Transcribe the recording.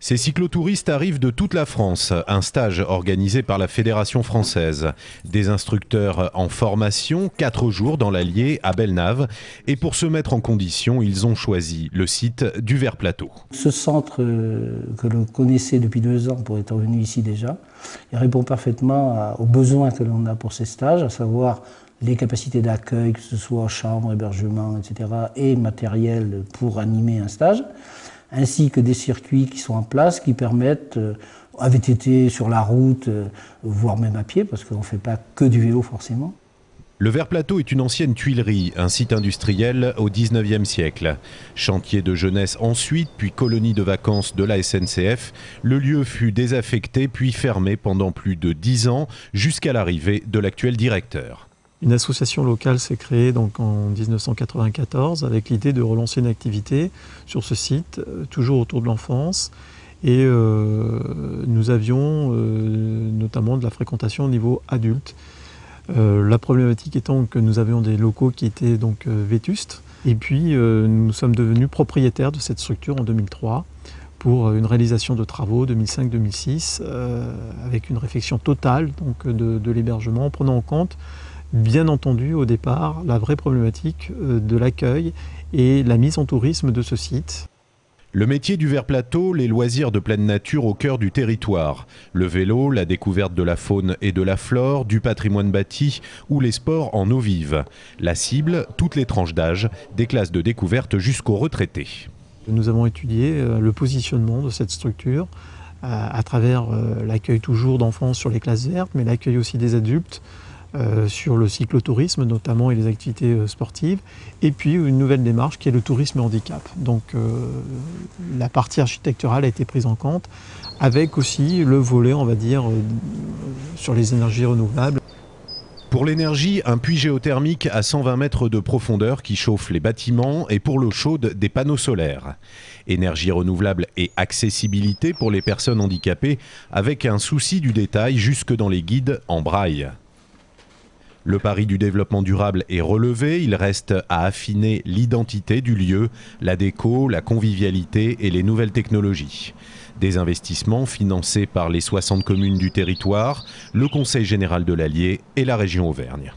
Ces cyclotouristes arrivent de toute la France, un stage organisé par la Fédération française. Des instructeurs en formation, 4 jours dans l'Allier à Bellenave. Et pour se mettre en condition, ils ont choisi le site du Vert Plateau. Ce centre que l'on connaissait depuis 2 ans pour être venu ici déjà, il répond parfaitement aux besoins que l'on a pour ces stages, à savoir les capacités d'accueil, que ce soit chambre, hébergement, etc., et matériel pour animer un stage, ainsi que des circuits qui sont en place, qui permettent, à VTT, sur la route, voire même à pied, parce qu'on ne fait pas que du vélo forcément. Le Vert Plateau est une ancienne tuilerie, un site industriel au 19e siècle. Chantier de jeunesse ensuite, puis colonie de vacances de la SNCF, le lieu fut désaffecté puis fermé pendant plus de 10 ans, jusqu'à l'arrivée de l'actuel directeur. Une association locale s'est créée donc en 1994 avec l'idée de relancer une activité sur ce site, toujours autour de l'enfance. Et nous avions notamment de la fréquentation au niveau adulte. La problématique étant que nous avions des locaux qui étaient donc vétustes. Et puis nous sommes devenus propriétaires de cette structure en 2003 pour une réalisation de travaux 2005-2006 avec une réflexion totale donc, de l'hébergement en prenant en compte bien entendu au départ la vraie problématique de l'accueil et la mise en tourisme de ce site. Le métier du Vert Plateau, les loisirs de pleine nature au cœur du territoire. Le vélo, la découverte de la faune et de la flore, du patrimoine bâti ou les sports en eau vive. La cible, toutes les tranches d'âge, des classes de découverte jusqu'aux retraités. Nous avons étudié le positionnement de cette structure à travers l'accueil toujours d'enfants sur les classes vertes, mais l'accueil aussi des adultes, sur le cyclotourisme notamment et les activités sportives, et puis une nouvelle démarche qui est le tourisme handicap. Donc la partie architecturale a été prise en compte, avec aussi le volet, on va dire, sur les énergies renouvelables. Pour l'énergie, un puits géothermique à 120 mètres de profondeur qui chauffe les bâtiments et pour l'eau chaude, des panneaux solaires. Énergie renouvelable et accessibilité pour les personnes handicapées, avec un souci du détail jusque dans les guides en braille. Le pari du développement durable est relevé, il reste à affiner l'identité du lieu, la déco, la convivialité et les nouvelles technologies. Des investissements financés par les 60 communes du territoire, le Conseil général de l'Allier et la région Auvergne.